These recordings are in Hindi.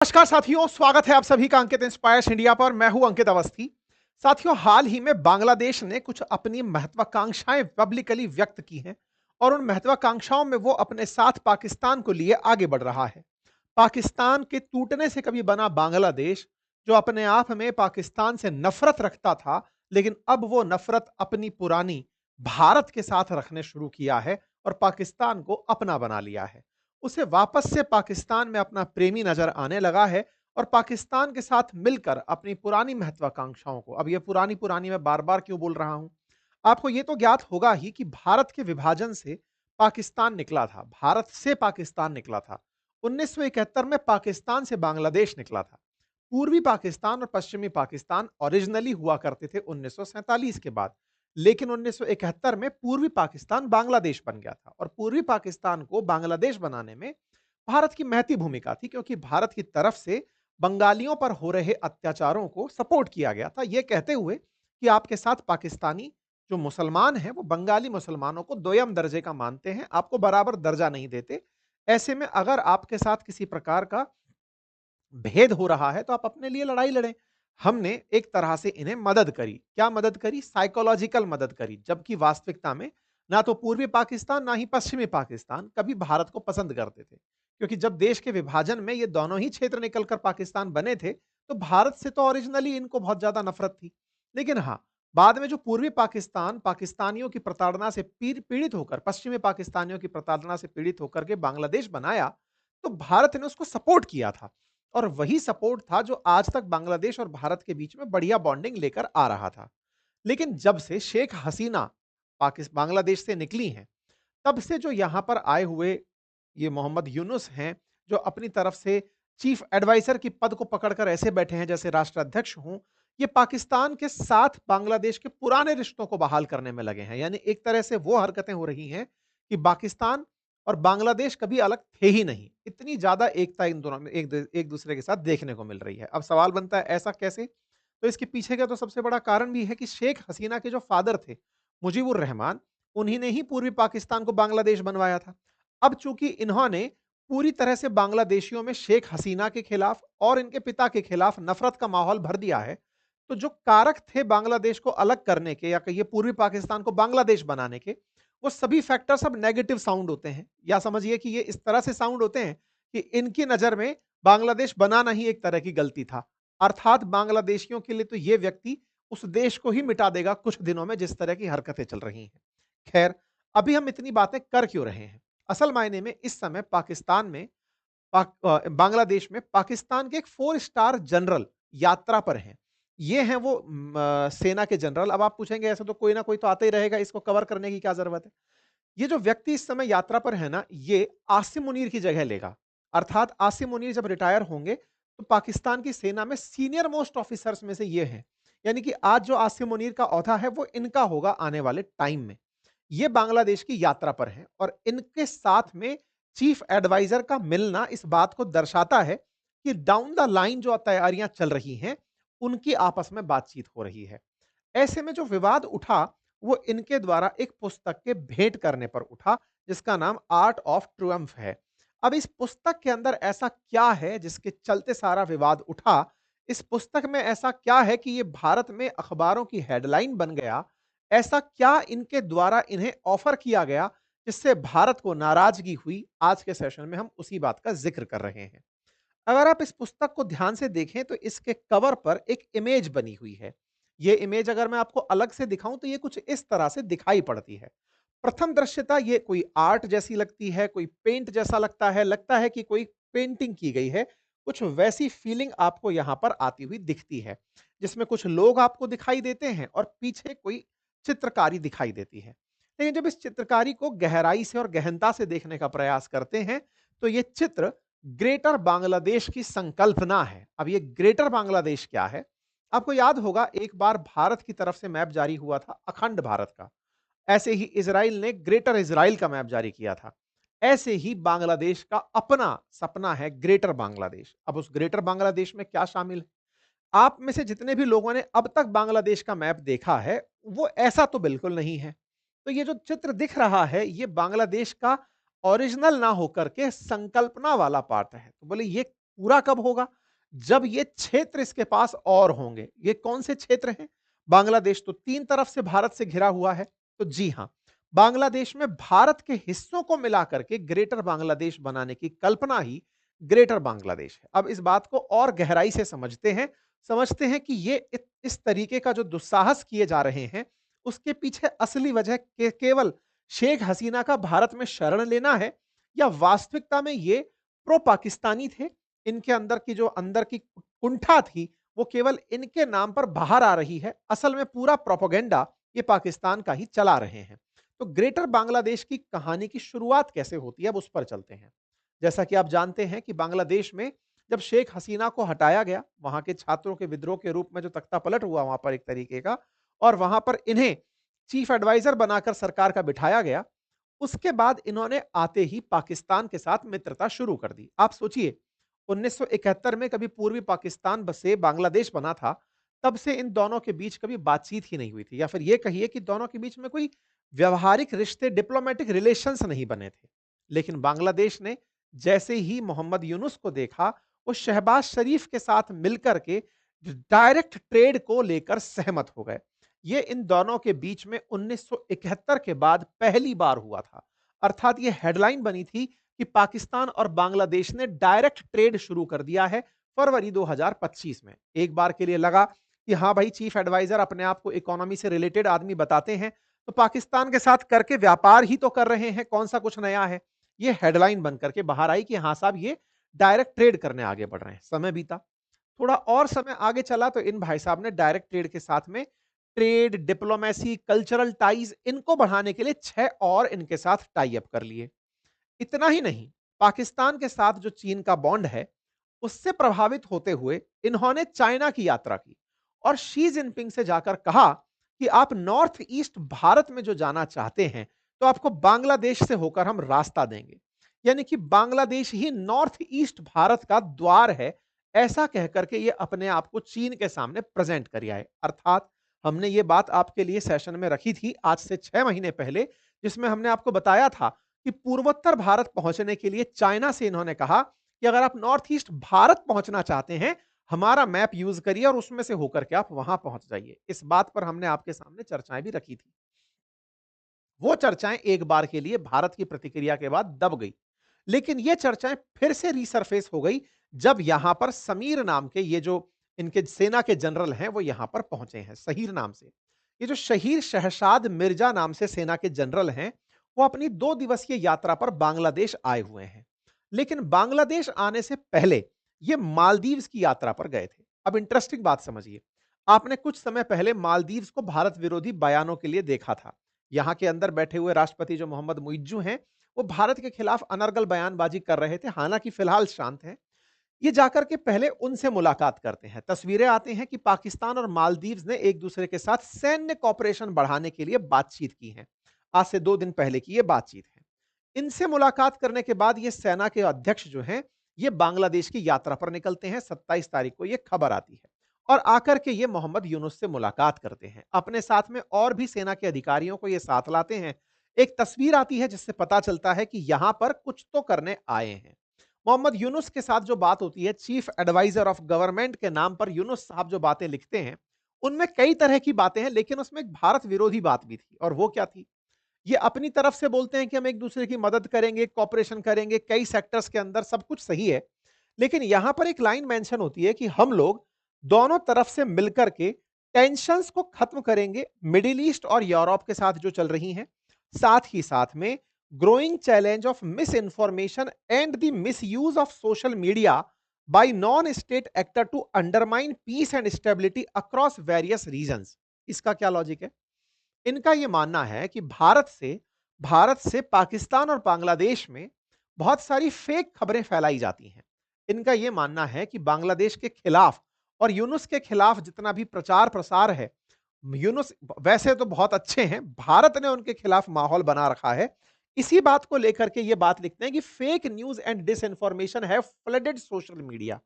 नमस्कार साथियों, स्वागत है आप सभी का अंकित इंस्पायर्स इंडिया पर। मैं हूं अंकित अवस्थी। साथियों, हाल ही में बांग्लादेश ने कुछ अपनी महत्वाकांक्षाएं पब्लिकली व्यक्त की हैं और उन महत्वाकांक्षाओं में वो अपने साथ पाकिस्तान को लिए आगे बढ़ रहा है। पाकिस्तान के टूटने से कभी बना बांग्लादेश, जो अपने आप में पाकिस्तान से नफरत रखता था, लेकिन अब वो नफरत अपनी पुरानी भारत के साथ रखने शुरू किया है और पाकिस्तान को अपना बना लिया है। उसे वापस से पाकिस्तान में अपना प्रेमी नजर आने लगा है और पाकिस्तान के साथ मिलकर अपनी पुरानी महत्वाकांक्षाओं को, अब ये पुरानी पुरानी मैं बार बार क्यों बोल रहा हूं, आपको ये तो ज्ञात होगा ही कि भारत के विभाजन से पाकिस्तान निकला था, भारत से पाकिस्तान निकला था। 1971 में पाकिस्तान से बांग्लादेश निकला था। पूर्वी पाकिस्तान और पश्चिमी पाकिस्तान ओरिजिनली हुआ करते थे 1947 के बाद, लेकिन 1971 में पूर्वी पाकिस्तान बांग्लादेश बन गया था और पूर्वी पाकिस्तान को बांग्लादेश बनाने में भारत की महती भूमिका थी, क्योंकि भारत की तरफ से बंगालियों पर हो रहे अत्याचारों को सपोर्ट किया गया था, यह कहते हुए कि आपके साथ पाकिस्तानी जो मुसलमान हैं वो बंगाली मुसलमानों को दोयम दर्जे का मानते हैं, आपको बराबर दर्जा नहीं देते। ऐसे में अगर आपके साथ किसी प्रकार का भेद हो रहा है तो आप अपने लिए लड़ाई लड़ें। हमने एक तरह से इन्हें मदद करी। क्या मदद करी? साइकोलॉजिकल मदद करी। जबकि वास्तविकता में ना तो पूर्वी पाकिस्तान ना ही पश्चिमी पाकिस्तान कभी भारत को पसंद करते थे, क्योंकि जब देश के विभाजन में ये दोनों ही क्षेत्र निकलकर पाकिस्तान बने थे तो भारत से तो ओरिजिनली इनको बहुत ज्यादा नफरत थी। लेकिन हाँ, बाद में जो पूर्वी पाकिस्तान पाकिस्तानियों की प्रताड़ना से पीड़ित होकर, पश्चिमी पाकिस्तानियों की प्रताड़ना से पीड़ित होकर के बांग्लादेश बनाया, तो भारत ने उसको सपोर्ट किया था और वही सपोर्ट था जो आज तक बांग्लादेश और भारत के बीच में बढ़िया बॉन्डिंग लेकर आ रहा था। लेकिन जब से शेख हसीना बांग्लादेश से निकली हैं, तब से जो यहां पर आए हुए ये मोहम्मद यूनुस हैं, जो अपनी तरफ से चीफ एडवाइजर की पद को पकड़कर ऐसे बैठे हैं जैसे राष्ट्राध्यक्ष हों, ये पाकिस्तान के साथ बांग्लादेश के पुराने रिश्तों को बहाल करने में लगे हैं। यानी एक तरह से वो हरकतें हो रही हैं कि पाकिस्तान और बांग्लादेश कभी अलग थे ही नहीं। इतनी ज्यादा एकता इन दोनों में एक दूसरे के साथ देखने को मिल रही है। अब सवाल बनता है, ऐसा कैसे? तो इसके पीछे का तो सबसे बड़ा कारण भी है कि शेख हसीना के जो फादर थे, मुजीबुर रहमान, उन्हीं ने ही पूर्वी पाकिस्तान को बांग्लादेश बनवाया था। अब चूंकि इन्होंने पूरी तरह से बांग्लादेशियों में शेख हसीना के खिलाफ और इनके पिता के खिलाफ नफरत का माहौल भर दिया है, तो जो कारक थे बांग्लादेश को अलग करने के या कहिए पूर्वी पाकिस्तान को बांग्लादेश बनाने के, वो सभी फैक्टर्स अब नेगेटिव साउंड होते हैं, या समझिए कि ये इस तरह से साउंड होते हैं कि इनकी नजर में बांग्लादेश बनाना ही एक तरह की गलती था। अर्थात बांग्लादेशियों के लिए तो ये व्यक्ति उस देश को ही मिटा देगा कुछ दिनों में, जिस तरह की हरकतें चल रही हैं। खैर, अभी हम इतनी बातें कर क्यों रहे हैं? असल मायने में इस समय पाकिस्तान में बांग्लादेश में पाकिस्तान के एक 4 स्टार जनरल यात्रा पर हैं। ये हैं वो सेना के जनरल। अब आप पूछेंगे ऐसा तो कोई ना कोई तो आता ही रहेगा, इसको कवर करने की क्या जरूरत है? ये जो व्यक्ति इस समय यात्रा पर है ना, ये आसिम मुनीर की जगह लेगा। अर्थात आसिम मुनीर जब रिटायर होंगे तो पाकिस्तान की सेना में सीनियर मोस्ट ऑफिसर्स में से ये हैं। यानी कि आज जो आसिम मुनीर का ओहदा है वो इनका होगा आने वाले टाइम में। ये बांग्लादेश की यात्रा पर हैं और इनके साथ में चीफ एडवाइजर का मिलना इस बात को दर्शाता है कि डाउन द लाइन जो तैयारियां चल रही हैं, उनकी आपस में बातचीत हो रही है। ऐसे में जो विवाद उठा, वो इनके द्वारा एक पुस्तक के भेंट करने पर उठा, जिसका नाम आर्ट ऑफ ट्रुअम्फ है। अब इस पुस्तक के अंदर ऐसा क्या है जिसके चलते सारा विवाद उठा? इस पुस्तक में ऐसा क्या है कि ये भारत में अखबारों की हेडलाइन बन गया? ऐसा क्या इनके द्वारा इन्हें ऑफर किया गया जिससे भारत को नाराजगी हुई? आज के सेशन में हम उसी बात का जिक्र कर रहे हैं। अगर आप इस पुस्तक को ध्यान से देखें तो इसके कवर पर एक इमेज बनी हुई है। ये इमेज अगर मैं आपको अलग से दिखाऊं तो ये कुछ इस तरह से दिखाई पड़ती है। प्रथम दृश्यता ये कोई आर्ट जैसी लगती है, कोई पेंट जैसा लगता है कि कोई पेंटिंग की गई है। कुछ वैसी फीलिंग आपको यहां पर आती हुई दिखती है, जिसमें कुछ लोग आपको दिखाई देते हैं और पीछे कोई चित्रकारी दिखाई देती है। लेकिन जब इस चित्रकारी को गहराई से और गहनता से देखने का प्रयास करते हैं तो ये चित्र ग्रेटर बांग्लादेश की संकल्पना है। अब ये ग्रेटर बांग्लादेश क्या है? आपको याद होगा एक बार भारत की तरफ से मैप जारी हुआ था अखंड भारत का। ऐसे ही इजराइल ने ग्रेटर इजराइल का मैप जारी किया था। ऐसे ही बांग्लादेश का अपना सपना है ग्रेटर बांग्लादेश। अब उस ग्रेटर बांग्लादेश में क्या शामिल है? आप में से जितने भी लोगों ने अब तक बांग्लादेश का मैप देखा है, वो ऐसा तो बिल्कुल नहीं है। तो ये जो चित्र दिख रहा है, ये बांग्लादेश का ओरिजिनल ना होकर के संकल्पना वाला पार्ट है। तो बोले ये पूरा कब होगा? जब ये क्षेत्र इसके पास और होंगे। ये कौन से क्षेत्र हैं? बांग्लादेश तो 3 तरफ से भारत से घिरा हुआ है। तो जी हाँ, बांग्लादेश में भारत के हिस्सों को मिलाकर के ग्रेटर बांग्लादेश बनाने की कल्पना ही ग्रेटर बांग्लादेश है। अब इस बात को और गहराई से समझते हैं कि ये इस तरीके का जो दुस्साहस किए जा रहे हैं, उसके पीछे असली वजह केवल शेख हसीना का भारत में शरण लेना है, या वास्तविकता में ये प्रो पाकिस्तानी थे। इनके अंदर की जो अंदर की कुंठा थी, वो केवल इनके नाम पर बाहर आ रही है। असल में पूरा प्रोपेगेंडा ये पाकिस्तान का ही चला रहे हैं। तो ग्रेटर बांग्लादेश की कहानी की शुरुआत कैसे होती है, अब उस पर चलते हैं। जैसा कि आप जानते हैं कि बांग्लादेश में जब शेख हसीना को हटाया गया, वहां के छात्रों के विद्रोह के रूप में जो तख्ता पलट हुआ वहां पर एक तरीके का, और वहां पर इन्हें चीफ एडवाइजर बनाकर सरकार का बिठाया गया, उसके बाद इन्होंने आते ही पाकिस्तान के साथ मित्रता शुरू कर दी। आप सोचिए, 1971 में कभी पूर्वी पाकिस्तान से बांग्लादेश बना था, तब से इन दोनों के बीच कभी बातचीत ही नहीं हुई थी, या फिर यह कहिए कि दोनों के बीच में कोई व्यवहारिक रिश्ते, डिप्लोमेटिक रिलेशंस नहीं बने थे। लेकिन बांग्लादेश ने जैसे ही मोहम्मद यूनुस को देखा, वो शहबाज शरीफ के साथ मिलकर के डायरेक्ट ट्रेड को लेकर सहमत हो गए। ये इन दोनों के बीच में 1971 के बाद पहली बार हुआ था। अर्थात ये हेडलाइन बनी थी कि पाकिस्तान और बांग्लादेश ने डायरेक्ट ट्रेड शुरू कर दिया है फरवरी 2025 में। एक बार के लिए लगा कि हाँ भाई, चीफ एडवाइजर अपने आप को इकोनॉमी से रिलेटेड आदमी बताते हैं, तो पाकिस्तान के साथ करके व्यापार ही तो कर रहे हैं, कौन सा कुछ नया है। ये हेडलाइन बनकर के बाहर आई कि हाँ साहब, ये डायरेक्ट ट्रेड करने आगे बढ़ रहे हैं। समय बीता, थोड़ा और समय आगे चला, तो इन भाई साहब ने डायरेक्ट ट्रेड के साथ में ट्रेड, डिप्लोमेसी, कल्चरल टाइज, इनको बढ़ाने के लिए 6 और इनके साथ टाई अप कर लिए। इतना ही नहीं, पाकिस्तान के साथ जो चीन का बॉन्ड है, उससे प्रभावित होते हुए इन्होंने चाइना की यात्रा की और शी जिनपिंग से जाकर कहा कि आप नॉर्थ ईस्ट भारत में जो जाना चाहते हैं, तो आपको बांग्लादेश से होकर हम रास्ता देंगे। यानी कि बांग्लादेश ही नॉर्थ ईस्ट भारत का द्वार है, ऐसा कहकर के ये अपने आप को चीन के सामने प्रेजेंट कर आए। अर्थात हमने ये बात आपके लिए सेशन में रखी थी आज से 6 महीने पहले, जिसमें हमने आपको बताया था कि पूर्वोत्तर भारत पहुंचने के लिए चाइना से इन्होंने कहा कि अगर आप नॉर्थ ईस्ट भारत पहुंचना चाहते हैं, हमारा मैप यूज करिए और उसमें से होकर के आप वहां पहुंच जाइए। इस बात पर हमने आपके सामने चर्चाएं भी रखी थी। वो चर्चाएं एक बार के लिए भारत की प्रतिक्रिया के बाद दब गई, लेकिन ये चर्चाएं फिर से रीसरफेस हो गई जब यहां पर समीर नाम के ये जो इनके सेना के जनरल हैं, वो यहां पर पहुंचे हैं शहीर नाम से। ये जो शहीर शहशाद मिर्जा नाम से सेना के जनरल हैं, वो अपनी 2 दिवसीय यात्रा पर बांग्लादेश आए हुए हैं। लेकिन बांग्लादेश आने से पहले ये मालदीव्स की यात्रा पर गए थे। अब इंटरेस्टिंग बात समझिए, आपने कुछ समय पहले मालदीव्स को भारत विरोधी बयानों के लिए देखा था। यहां के अंदर बैठे हुए राष्ट्रपति जो मोहम्मद मुइज्जू हैं, वो भारत के खिलाफ अनर्गल बयानबाजी कर रहे थे, हालांकि फिलहाल शांत हैं। ये जाकर के पहले उनसे मुलाकात करते हैं। तस्वीरें आती हैं कि पाकिस्तान और मालदीव्स ने एक दूसरे के साथ सैन्य कॉपरेशन बढ़ाने के लिए बातचीत की है। आज से 2 दिन पहले की ये बातचीत है। इनसे मुलाकात करने के बाद ये सेना के अध्यक्ष जो हैं, ये बांग्लादेश की यात्रा पर निकलते हैं। 27 तारीख को ये खबर आती है और आकर के ये मोहम्मद यूनुस से मुलाकात करते हैं। अपने साथ में और भी सेना के अधिकारियों को ये साथ लाते हैं। एक तस्वीर आती है जिससे पता चलता है कि यहां पर कुछ तो करने आए हैं। मोहम्मद यूनुस के साथ जो बात होती है, चीफ एडवाइजर ऑफ गवर्नमेंट के नाम पर यूनुस साहब जो बातें लिखते हैं, उनमें कई तरह की बातें हैं, लेकिन उसमें एक भारत विरोधी बात भी थी। और वो क्या थी? ये अपनी तरफ से बोलते हैं कि हम एक दूसरे की मदद करेंगे, कॉपरेशन करेंगे, कई सेक्टर्स के अंदर सब कुछ सही है। लेकिन यहां पर एक लाइन मेंशन होती है कि हम लोग दोनों तरफ से मिलकर के टेंशंस को खत्म करेंगे, मिडिल ईस्ट और यूरोप के साथ जो चल रही हैं। साथ ही साथ में growing challenge of misinformation and the misuse of social media by non state actor to undermine peace and stability across various regions. इसका क्या लॉजिक है? इनका यह मानना है कि भारत से पाकिस्तान और बांग्लादेश में बहुत सारी फेक खबरें फैलाई जाती हैं। इनका यह मानना है कि बांग्लादेश के खिलाफ और यूनुस के खिलाफ जितना भी प्रचार प्रसार है, यूनुस वैसे तो बहुत अच्छे हैं, भारत ने उनके खिलाफ माहौल बना रखा है। इसी बात को लेकर के ये बात लिखते हैं कि फेक न्यूज एंड डिसइंफॉर्मेशन है फ्लडेड सोशल मीडिया।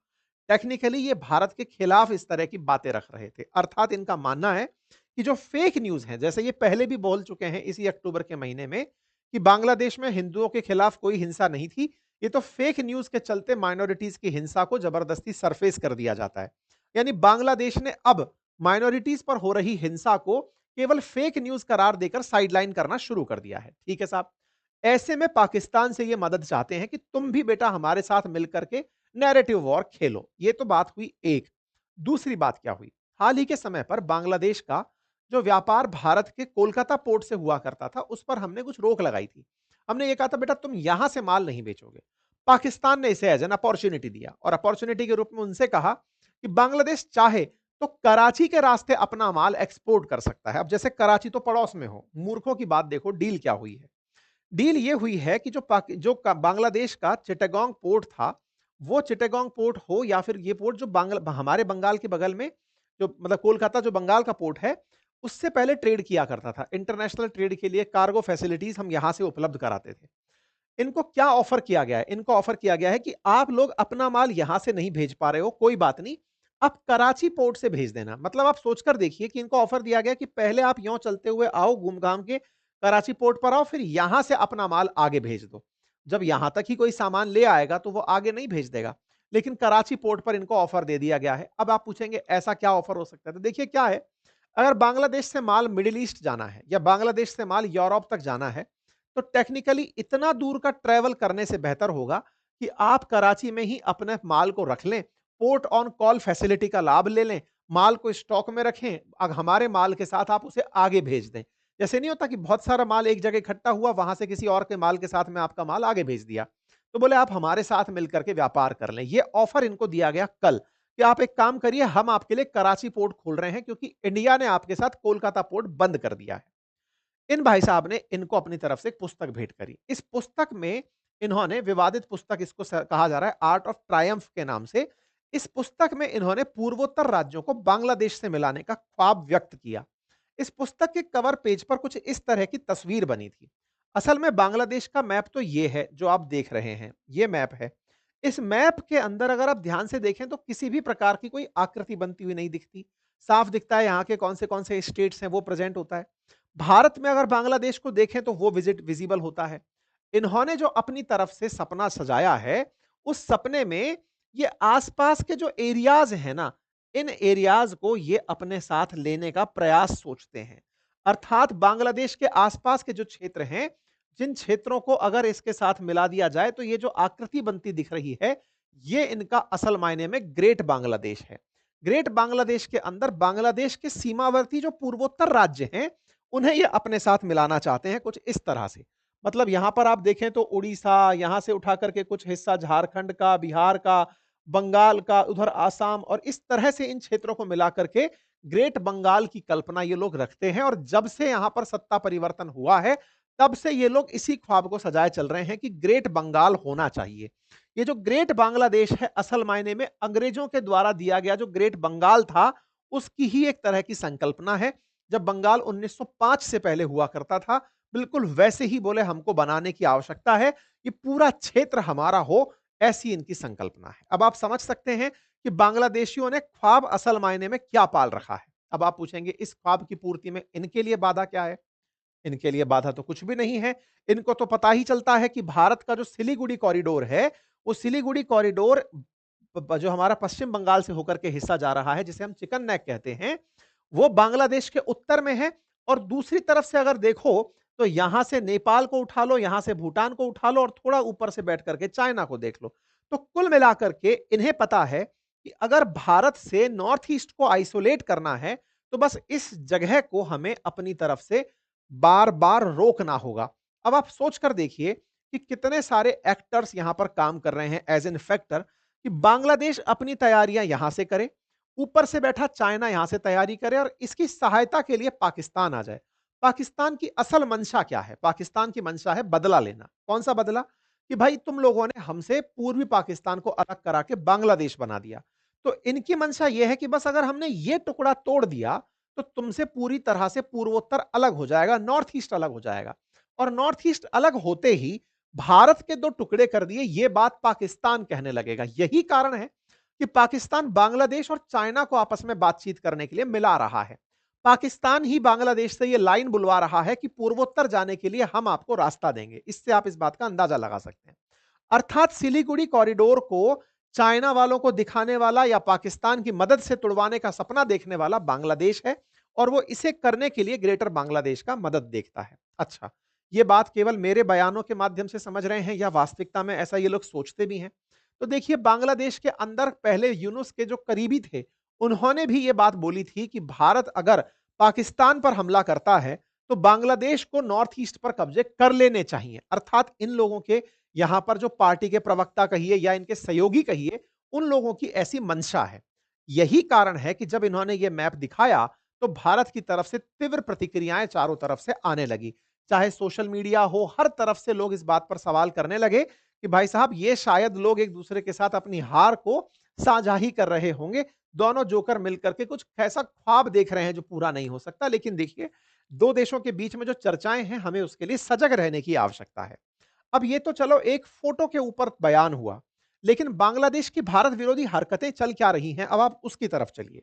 टेक्निकली ये भारत के खिलाफ इस तरह की बातें रख रहे थे। अर्थात इनका मानना है कि जो फेक न्यूज है, जैसे ये पहले भी बोल चुके हैं इसी अक्टूबर के महीने में कि बांग्लादेश में हिंदुओं के खिलाफ कोई हिंसा नहीं थी, ये तो फेक न्यूज के चलते माइनॉरिटीज की हिंसा को जबरदस्ती सरफेस कर दिया जाता है। यानी बांग्लादेश ने अब माइनॉरिटीज पर हो रही हिंसा को केवल फेक न्यूज करार देकर साइडलाइन करना शुरू कर दिया है। ठीक है साहब, ऐसे में पाकिस्तान से ये मदद चाहते हैं कि तुम भी बेटा हमारे साथ मिलकर के नैरेटिव वॉर खेलो। ये तो बात हुई एक। दूसरी बात क्या हुई, हाल ही के समय पर बांग्लादेश का जो व्यापार भारत के कोलकाता पोर्ट से हुआ करता था, उस पर हमने कुछ रोक लगाई थी। हमने ये कहा था बेटा तुम यहां से माल नहीं बेचोगे। पाकिस्तान ने इसे एज एन अपॉर्चुनिटी दिया और अपॉर्चुनिटी के रूप में उनसे कहा कि बांग्लादेश चाहे तो कराची के रास्ते अपना माल एक्सपोर्ट कर सकता है। अब जैसे कराची तो पड़ोस में हो, मूर्खों की बात देखो, डील क्या हुई है। डील ये हुई है कि बांग्लादेश का चिटागोंग पोर्ट था, वो चिटागोंग पोर्ट हो या फिर ये पोर्ट जो हमारे बंगाल के बगल में, जो मतलब कोलकाता जो बंगाल का पोर्ट है, उससे पहले ट्रेड किया करता था। इंटरनेशनल ट्रेड के लिए कार्गो फैसिलिटीज हम यहां से उपलब्ध कराते थे। इनको क्या ऑफर किया गया है? इनको ऑफर किया गया है कि आप लोग अपना माल यहां से नहीं भेज पा रहे हो, कोई बात नहीं, आप कराची पोर्ट से भेज देना। मतलब आप सोचकर देखिए कि इनको ऑफर दिया गया कि पहले आप यों चलते हुए आओ, घूम घाम के कराची पोर्ट पर आओ, फिर यहां से अपना माल आगे भेज दो। जब यहां तक ही कोई सामान ले आएगा तो वो आगे नहीं भेज देगा, लेकिन कराची पोर्ट पर इनको ऑफर दे दिया गया है। अब आप पूछेंगे ऐसा क्या ऑफर हो सकता है? तो देखिए क्या है, अगर बांग्लादेश से माल मिडिल ईस्ट जाना है या बांग्लादेश से माल यूरोप तक जाना है, तो टेक्निकली इतना दूर का ट्रेवल करने से बेहतर होगा कि आप कराची में ही अपने माल को रख लें, पोर्ट ऑन कॉल फैसिलिटी का लाभ ले लें, माल को स्टॉक में रखें, हमारे माल के साथ आप उसे आगे भेज दें। जैसे नहीं होता कि बहुत सारा माल एक जगह इकट्ठा हुआ, वहां से किसी और के माल के साथ में आपका माल आगे भेज दिया। तो बोले आप हमारे साथ मिलकर के व्यापार कर लें। ये ऑफर इनको दिया गया कल कि आप एक काम करिए, हम आपके लिए कराची पोर्ट खोल रहे हैं क्योंकि इंडिया ने आपके साथ कोलकाता पोर्ट बंद कर दिया है। इन भाई साहब ने इनको अपनी तरफ से एक पुस्तक भेंट करी। इस पुस्तक में इन्होंने विवादित पुस्तक, इसको कहा जा रहा है आर्ट ऑफ ट्रायम्फ के नाम से, इस पुस्तक में इन्होंने पूर्वोत्तर राज्यों को बांग्लादेश से मिलाने का ख्वाब व्यक्त किया। इस पुस्तक के कवर पेज पर कुछ इस तरह की तस्वीर बनी थी। असल में बांग्लादेश का मैप तो ये है जो आप देख रहे हैं, ये मैप है। इस मैप के अंदर अगर आप ध्यान से देखें तो किसी भी प्रकार की कोई आकृति बनती हुई नहीं दिखती। साफ दिखता है यहाँ के कौन से स्टेट्स हैं वो प्रेजेंट होता है। भारत में अगर बांग्लादेश को देखें तो वो विजिबल होता है। इन्होंने जो अपनी तरफ से सपना सजाया है, उस सपने में ये आसपास के जो एरियाज हैं ना, इन एरियाज को ये अपने साथ लेने का प्रयास सोचते हैं। अर्थात बांग्लादेश के आसपास के जो क्षेत्र हैं, जिन क्षेत्रों को अगर इसके साथ मिला दिया जाए तो ये जो आकृति बनती दिख रही है, ये इनका असल मायने में ग्रेट बांग्लादेश है। ग्रेट बांग्लादेश के अंदर बांग्लादेश के सीमावर्ती जो पूर्वोत्तर राज्य हैं, उन्हें ये अपने साथ मिलाना चाहते हैं कुछ इस तरह से। मतलब यहां पर आप देखें तो उड़ीसा, यहां से उठा करके कुछ हिस्सा झारखंड का, बिहार का, बंगाल का, उधर आसाम, और इस तरह से इन क्षेत्रों को मिला करके ग्रेट बंगाल की कल्पना ये लोग रखते हैं। और जब से यहां पर सत्ता परिवर्तन हुआ है, तब से ये लोग इसी ख्वाब को सजाए चल रहे हैं कि ग्रेट बंगाल होना चाहिए। ये जो ग्रेट बांग्लादेश है, असल मायने में अंग्रेजों के द्वारा दिया गया जो ग्रेट बंगाल था, उसकी ही एक तरह की संकल्पना है। जब बंगाल 1905 से पहले हुआ करता था, बिल्कुल वैसे ही बोले हमको बनाने की आवश्यकता है, ये पूरा क्षेत्र हमारा हो, ऐसी इनकी संकल्पना है। अब आप समझ सकते हैं कि बांग्लादेशियों ने ख्वाब असल मायने में क्या पाल रखा है। अब आप पूछेंगे इस ख्वाब की पूर्ति में इनके लिए बाधा क्या है? इनके लिए बाधा तो कुछ भी नहीं है। इनको तो पता ही चलता है कि भारत का जो सिलीगुड़ी कॉरिडोर है, वो सिलीगुड़ी कॉरिडोर जो हमारा पश्चिम बंगाल से होकर के हिस्सा जा रहा है, जिसे हम चिकन नेक कहते हैं, वो बांग्लादेश के उत्तर में है। और दूसरी तरफ से अगर देखो तो यहां से नेपाल को उठा लो, यहां से भूटान को उठा लो, और थोड़ा ऊपर से बैठ करके चाइना को देख लो। तो कुल मिलाकर के इन्हें पता है कि अगर भारत से नॉर्थ ईस्ट को आइसोलेट करना है, तो बस इस जगह को हमें अपनी तरफ से बार बार रोकना होगा। अब आप सोच कर देखिए कि कितने सारे एक्टर्स यहां पर काम कर रहे हैं एज एन फैक्टर, कि बांग्लादेश अपनी तैयारियां यहां से करे, ऊपर से बैठा चाइना यहां से तैयारी करे, और इसकी सहायता के लिए पाकिस्तान आ जाए। पाकिस्तान की असल मंशा क्या है? पाकिस्तान की मंशा है बदला लेना। कौन सा बदला? कि भाई तुम लोगों ने हमसे पूर्वी पाकिस्तान को अलग करा के बांग्लादेश बना दिया। तो इनकी मंशा यह है कि बस अगर हमने ये टुकड़ा तोड़ दिया, तो तुमसे पूरी तरह से पूर्वोत्तर अलग हो जाएगा, नॉर्थ ईस्ट अलग हो जाएगा। और नॉर्थ ईस्ट अलग होते ही भारत के दो टुकड़े कर दिए, ये बात पाकिस्तान कहने लगेगा। यही कारण है कि पाकिस्तान बांग्लादेश और चाइना को आपस में बातचीत करने के लिए मिला रहा है। पाकिस्तान ही बांग्लादेश से ये लाइन बुलवा रहा है कि पूर्वोत्तर जाने के लिए हम आपको रास्ता देंगे। इससे आप इस बात का अंदाजा लगा सकते हैं। अर्थात सिलीगुड़ी कॉरिडोर को चाइना वालों को दिखाने वाला या पाकिस्तान की मदद से तुड़वाने का सपना देखने वाला बांग्लादेश है और वो इसे करने के लिए ग्रेटर बांग्लादेश का मदद देखता है। अच्छा, ये बात केवल मेरे बयानों के माध्यम से समझ रहे हैं या वास्तविकता में ऐसा ये लोग सोचते भी हैं? तो देखिए, बांग्लादेश के अंदर पहले यूनुस के जो करीबी थे, उन्होंने भी ये बात बोली थी कि भारत अगर पाकिस्तान पर हमला करता है, तो बांग्लादेश को नॉर्थ ईस्ट पर कब्जे कर लेने चाहिए। अर्थात इन लोगों के यहां पर जो पार्टी के प्रवक्ता कहिए या इनके सहयोगी कहिए, उन लोगों की ऐसी मंशा है। यही कारण है कि जब इन्होंने ये मैप दिखाया, तो भारत की तरफ से तीव्र प्रतिक्रियाएं चारों तरफ से आने लगी। चाहे सोशल मीडिया हो, हर तरफ से लोग इस बात पर सवाल करने लगे कि भाई साहब, ये शायद लोग एक दूसरे के साथ अपनी हार को साझा ही कर रहे होंगे। दोनों जोकर मिलकर के कुछ ऐसा ख्वाब देख रहे हैं जो पूरा नहीं हो सकता। लेकिन देखिए, दो देशों के बीच में जो चर्चाएं हैं, हमें उसके लिए सजग रहने की आवश्यकता है। अब ये तो चलो एक फोटो के ऊपर बयान हुआ, लेकिन बांग्लादेश की भारत विरोधी हरकतें चल क्या रही हैं, अब आप उसकी तरफ चलिए।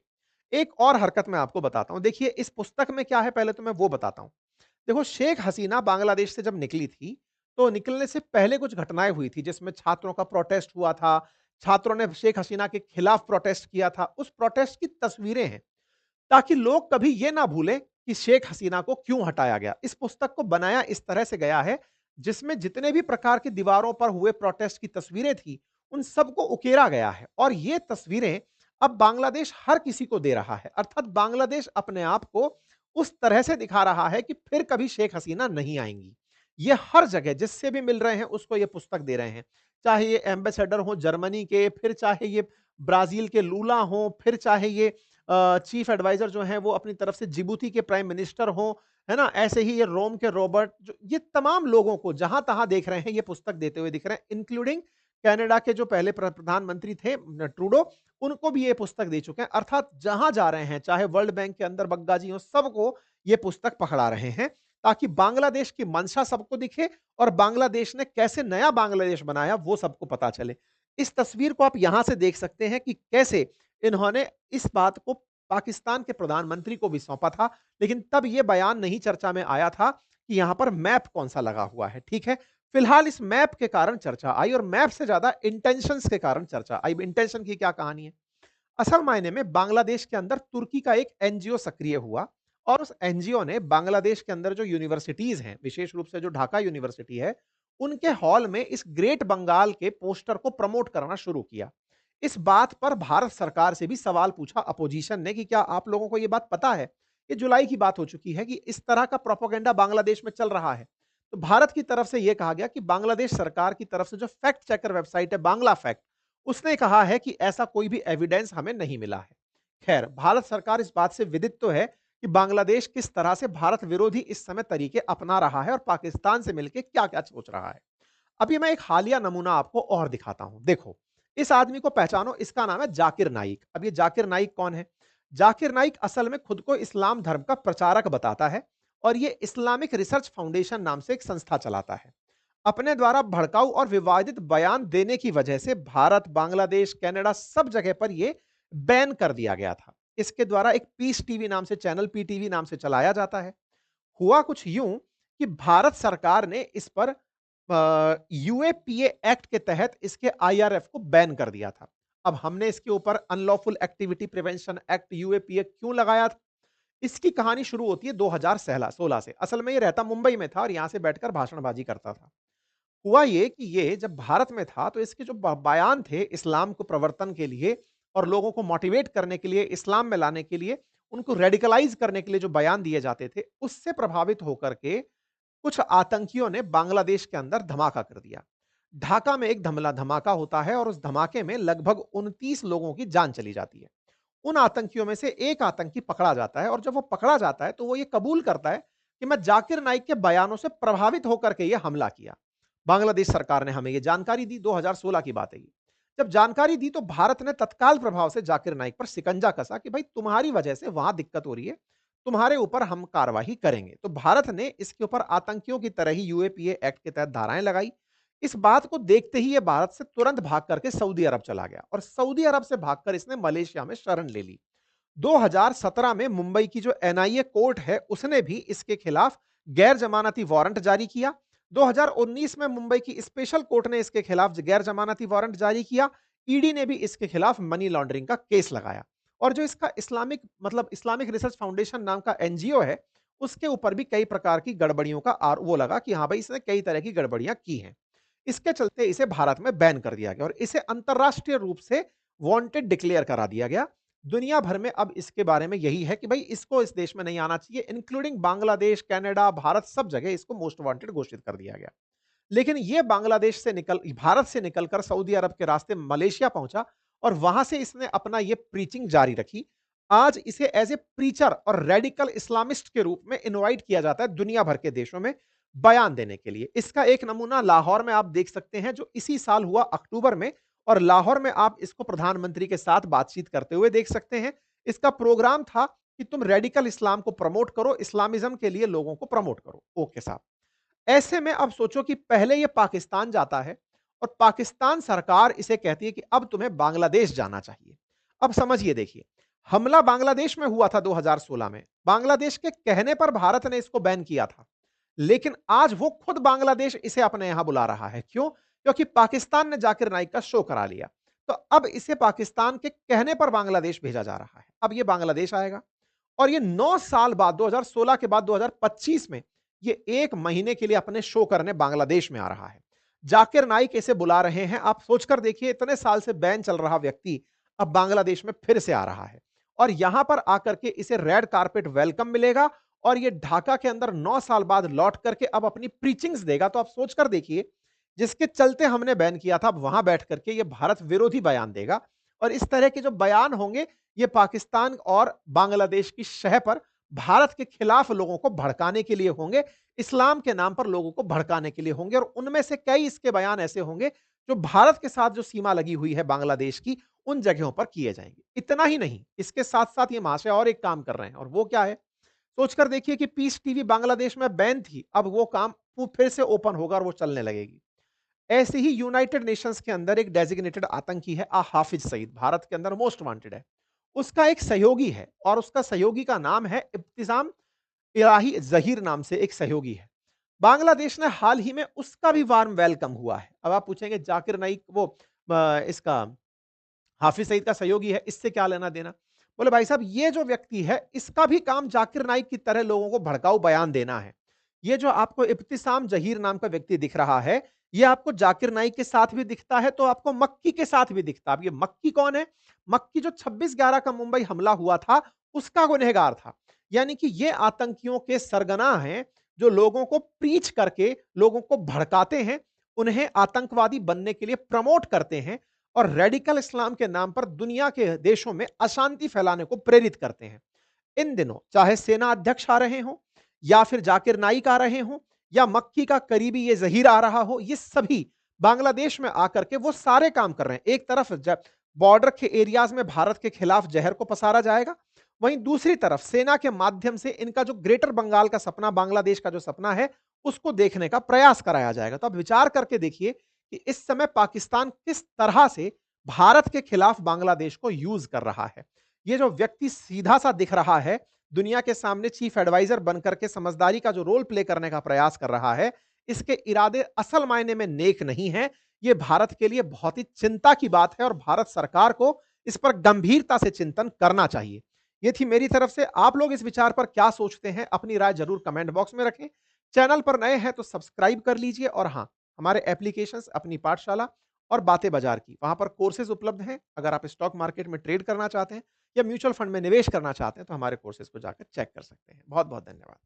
एक और हरकत मैं आपको बताता हूं। देखिए, इस पुस्तक में क्या है, पहले तो मैं वो बताता हूं। देखो, शेख हसीना बांग्लादेश से जब निकली थी, तो निकलने से पहले कुछ घटनाएं हुई थी, जिसमें छात्रों का प्रोटेस्ट हुआ था। छात्रों ने शेख हसीना के खिलाफ प्रोटेस्ट किया था। उस प्रोटेस्ट की तस्वीरें हैं, ताकि लोग कभी ये ना भूलें कि शेख हसीना को क्यों हटाया गया। इस पुस्तक को बनाया इस तरह से गया है, जिसमें जितने भी प्रकार की दीवारों पर हुए प्रोटेस्ट की तस्वीरें थी, उन सबको उकेरा गया है और ये तस्वीरें अब बांग्लादेश हर किसी को दे रहा है। अर्थात बांग्लादेश अपने आप को उस तरह से दिखा रहा है कि फिर कभी शेख हसीना नहीं आएंगी। ये हर जगह जिससे भी मिल रहे हैं, उसको ये पुस्तक दे रहे हैं। चाहे ये एम्बेसडर हो जर्मनी के, फिर चाहे ये ब्राजील के लूला हो, फिर चाहे ये चीफ एडवाइजर जो हैं वो अपनी तरफ से जिबूती के प्राइम मिनिस्टर हो, है ना? ऐसे ही ये रोम के रॉबर्ट, जो ये तमाम लोगों को जहां-तहां देख रहे हैं, ये पुस्तक देते हुए दिख रहे हैं, इंक्लूडिंग कनाडा के जो पहले प्रधानमंत्री थे ट्रूडो, उनको भी ये पुस्तक दे चुके हैं। अर्थात जहां जा रहे हैं, चाहे वर्ल्ड बैंक के अंदर बग्गाजी हो, सबको ये पुस्तक पकड़ा रहे हैं, ताकि बांग्लादेश की मंशा सबको दिखे और बांग्लादेश ने कैसे नया बांग्लादेश बनाया, वो सबको पता चले। इस तस्वीर को आप यहां से देख सकते हैं कि कैसे इन्होंने इस बात को पाकिस्तान के प्रधानमंत्री को भी सौंपा था, लेकिन तब यह बयान नहीं चर्चा में आया था कि यहां पर मैप कौन सा लगा हुआ है। ठीक है, फिलहाल इस मैप के कारण चर्चा आई और मैप से ज्यादा इंटेंशंस के कारण चर्चा आई। इंटेंशन की क्या कहानी है? असल मायने में बांग्लादेश के अंदर तुर्की का एक एनजीओ सक्रिय हुआ और उस एनजीओ ने बांग्लादेश के अंदर जो यूनिवर्सिटीज हैं, विशेष रूप से जो ढाका यूनिवर्सिटी है, उनके हॉल में इस ग्रेट बंगाल के पोस्टर को प्रमोट करना शुरू किया। इस बात पर भारत सरकार से भी सवाल पूछा अपोजिशन ने कि क्या आप लोगों को यह बात पता है? ये जुलाई की बात हो चुकी है कि इस तरह का प्रोपेगेंडा बांग्लादेश में चल रहा है। तो भारत की तरफ से यह कहा गया कि बांग्लादेश सरकार की तरफ से जो फैक्ट चेकर वेबसाइट है बांग्ला फैक्ट, उसने कहा है कि ऐसा कोई भी एविडेंस हमें नहीं मिला है। खैर, भारत सरकार इस बात से विदित तो है कि बांग्लादेश किस तरह से भारत विरोधी इस समय तरीके अपना रहा है और पाकिस्तान से मिलकर क्या-क्या सोच रहा है। अभी मैं एक हालिया नमूना आपको और दिखाता हूं। देखो, इस आदमी को पहचानो, इसका नाम है जाकिर नाइक। अब ये जाकिर नाइक कौन है? जाकिर नाइक असल में खुद को इस्लाम धर्म का प्रचारक बताता है और ये इस्लामिक रिसर्च फाउंडेशन नाम से एक संस्था चलाता है। अपने द्वारा भड़काऊ और विवादित बयान देने की वजह से भारत, बांग्लादेश, कनाडा सब जगह पर यह बैन कर दिया गया था। इसके द्वारा एक पीस टीवी नाम से चैनल, पीटीवी नाम से चलाया जाता है। हुआ कुछ यूं कि भारत सरकार ने इस पर यूएपीए एक्ट के तहत इसके आईआरएफ को बैन कर दिया था। अब हमने इसके ऊपर unlawful activity prevention act UAPA क्यों लगाया था? इसकी कहानी शुरू होती है 2016 से। असल में ये रहता मुंबई में था और यहां से बैठकर भाषणबाजी करता था। हुआ ये कि ये जब भारत में था, तो इसके जो बयान थे इस्लाम को प्रवर्तन के लिए और लोगों को मोटिवेट करने के लिए, इस्लाम में लाने के लिए, उनको रेडिकलाइज करने के लिए जो बयान दिए जाते थे, उससे प्रभावित होकर के कुछ आतंकियों ने बांग्लादेश के अंदर धमाका कर दिया। ढाका में एक धमाका होता है और उस धमाके में लगभग 29 लोगों की जान चली जाती है। उन आतंकियों में से एक आतंकी पकड़ा जाता है और जब वो पकड़ा जाता है, तो वो ये कबूल करता है कि मैं जाकिर नाइक के बयानों से प्रभावित होकर के ये हमला किया। बांग्लादेश सरकार ने हमें ये जानकारी दी, 2016 की बात है ये। जब जानकारी दी, तो भारत ने तत्काल प्रभाव से जाकिर नाइक पर शिकंजा कसा कि भाई, तुम्हारी वजह से वहां दिक्कत हो रही है, तुम्हारे ऊपर हम कार्रवाई करेंगे। तो भारत ने इसके ऊपर आतंकियों की तरह ही यूएपीए एक्ट के तहत धाराएं लगाई। इस बात को देखते ही ये भारत से तुरंत भाग करके सऊदी अरब चला गया और सऊदी अरब से भागकर इसने मलेशिया में शरण ले ली। 2017 में मुंबई की जो एनआईए कोर्ट है, उसने भी इसके खिलाफ गैर जमानती वारंट जारी किया। 2019 में मुंबई की स्पेशल कोर्ट ने इसके खिलाफ गैर जमानती वारंट जारी किया। ईडी ने भी इसके खिलाफ मनी लॉन्ड्रिंग का केस लगाया। और जो इसका इस्लामिक रिसर्च फाउंडेशन नाम का एनजीओ है, उसके ऊपर भी कई प्रकार की गड़बड़ियों का वो लगा कि हाँ भाई, इसने कई तरह की गड़बड़ियां की हैं। इसके चलते इसे भारत में बैन कर दिया गया और इसे अंतरराष्ट्रीय रूप से वांटेड डिक्लेयर करा दिया गया। दुनिया भर में अब इसके बारे में यही है कि भाई, इसको इस देश में नहीं आना चाहिए, इंक्लूडिंग बांग्लादेश, कनाडा, भारत, सब जगह इसको मोस्ट वांटेड घोषित कर दिया गया। लेकिन ये भारत से निकलकर सऊदी अरब के रास्ते मलेशिया पहुंचा और वहां से इसने अपना ये प्रीचिंग जारी रखी। आज इसे एज ए प्रीचर और रेडिकल इस्लामिस्ट के रूप में इनवाइट किया जाता है दुनिया भर के देशों में बयान देने के लिए। इसका एक नमूना लाहौर में आप देख सकते हैं, जो इसी साल हुआ अक्टूबर में। और लाहौर में आप इसको प्रधानमंत्री के साथ बातचीत करते हुए देख सकते हैं। इसका प्रोग्राम था कि तुम रेडिकल इस्लाम को प्रमोट करो, इस्लामिज्म के लिए लोगों को प्रमोट करो। ओके साहब, ऐसे में अब सोचो कि पहले ये पाकिस्तान जाता है और पाकिस्तान सरकार इसे कहती है कि अब तुम्हें बांग्लादेश जाना चाहिए। अब समझिए, देखिए, हमला बांग्लादेश में हुआ था 2016 में। बांग्लादेश के कहने पर भारत ने इसको बैन किया था, लेकिन आज वो खुद बांग्लादेश इसे अपने यहां बुला रहा है। क्यों? क्योंकि पाकिस्तान ने जाकिर नाइक का शो करा लिया। तो अब इसे पाकिस्तान के कहने पर बांग्लादेश भेजा जा रहा है। अब ये बांग्लादेश आएगा और ये 9 साल बाद, 2016 के बाद 2025 में, ये 1 महीने के लिए अपने शो करने बांग्लादेश में आ रहा है। जाकिर नाइक इसे बुला रहे हैं। आप सोचकर देखिए, इतने साल से बैन चल रहा व्यक्ति अब बांग्लादेश में फिर से आ रहा है और यहां पर आकर के इसे रेड कारपेट वेलकम मिलेगा और ये ढाका के अंदर 9 साल बाद लौट करके अब अपनी प्रीचिंग्स देगा। तो आप सोचकर देखिए, जिसके चलते हमने बैन किया था, अब वहां बैठ करके ये भारत विरोधी बयान देगा। और इस तरह के जो बयान होंगे, ये पाकिस्तान और बांग्लादेश की शह पर भारत के खिलाफ लोगों को भड़काने के लिए होंगे, इस्लाम के नाम पर लोगों को भड़काने के लिए होंगे। और उनमें से कई इसके बयान ऐसे होंगे जो भारत के साथ जो सीमा लगी हुई है बांग्लादेश की, उन जगहों पर किए जाएंगे। इतना ही नहीं, इसके साथ साथ ये महाशय और एक काम कर रहे हैं, और वो क्या है? सोचकर देखिए कि पीस टीवी बांग्लादेश में बैन थी, अब वो काम वो फिर से ओपन होगा और वो चलने लगेगी। ऐसे ही यूनाइटेड नेशंस के अंदर एक डेजिग्नेटेड आतंकी है हाफिज सईद, भारत के अंदर मोस्ट वांटेड है। उसका एक सहयोगी है और उसका सहयोगी का नाम है इब्तिसाम इलाही जहीर, नाम से एक सहयोगी है। बांग्लादेश ने हाल ही में उसका भी वार्म वेलकम हुआ है। अब आप पूछेंगे, जाकिर नाइक वो इसका हाफिज सईद का सहयोगी है, इससे क्या लेना देना? बोले भाई साहब, ये जो व्यक्ति है, इसका भी काम जाकिर नाइक की तरह लोगों को भड़काऊ बयान देना है। ये जो आपको इब्तिसाम जहीर नाम का व्यक्ति दिख रहा है, ये आपको जाकिर नाइक के साथ भी दिखता है, तो आपको मक्की के साथ भी दिखता है। अब ये मक्की कौन है? मक्की जो 26/11 का मुंबई हमला हुआ था, उसका गुनहगार था। यानी कि ये आतंकियों के सरगना हैं, जो लोगों को प्रीच करके लोगों को भड़काते हैं, उन्हें आतंकवादी बनने के लिए प्रमोट करते हैं और रेडिकल इस्लाम के नाम पर दुनिया के देशों में अशांति फैलाने को प्रेरित करते हैं। इन दिनों चाहे सेना अध्यक्ष आ रहे हों, या फिर जाकिर नाइक आ रहे हों, या मक्की का करीबी ये जहीर आ रहा हो, ये सभी बांग्लादेश में आकर के वो सारे काम कर रहे हैं। एक तरफ बॉर्डर के एरियाज में भारत के खिलाफ जहर को पसारा जाएगा, वहीं दूसरी तरफ सेना के माध्यम से इनका जो ग्रेटर बंगाल का सपना, बांग्लादेश का जो सपना है, उसको देखने का प्रयास कराया जाएगा। तो अब विचार करके देखिए कि इस समय पाकिस्तान किस तरह से भारत के खिलाफ बांग्लादेश को यूज कर रहा है। ये जो व्यक्ति सीधा सा दिख रहा है, दुनिया के सामने चीफ एडवाइजर बनकर के समझदारी का जो रोल प्ले करने का प्रयास कर रहा है, इसके इरादे असल मायने में नेक नहीं है। ये भारत के लिए बहुत ही चिंता की बात है और भारत सरकार को इस पर गंभीरता से चिंतन करना चाहिए। ये थी मेरी तरफ से। आप लोग इस विचार पर क्या सोचते हैं? अपनी राय जरूर कमेंट बॉक्स में रखें। चैनल पर नए हैं तो सब्सक्राइब कर लीजिए। और हाँ, हमारे एप्लीकेशंस अपनी पाठशाला और बातें बाजार की, वहां पर कोर्सेज उपलब्ध हैं। अगर आप स्टॉक मार्केट में ट्रेड करना चाहते हैं या म्यूचुअल फंड में निवेश करना चाहते हैं, तो हमारे कोर्सेज को जाकर चेक कर सकते हैं। बहुत बहुत धन्यवाद।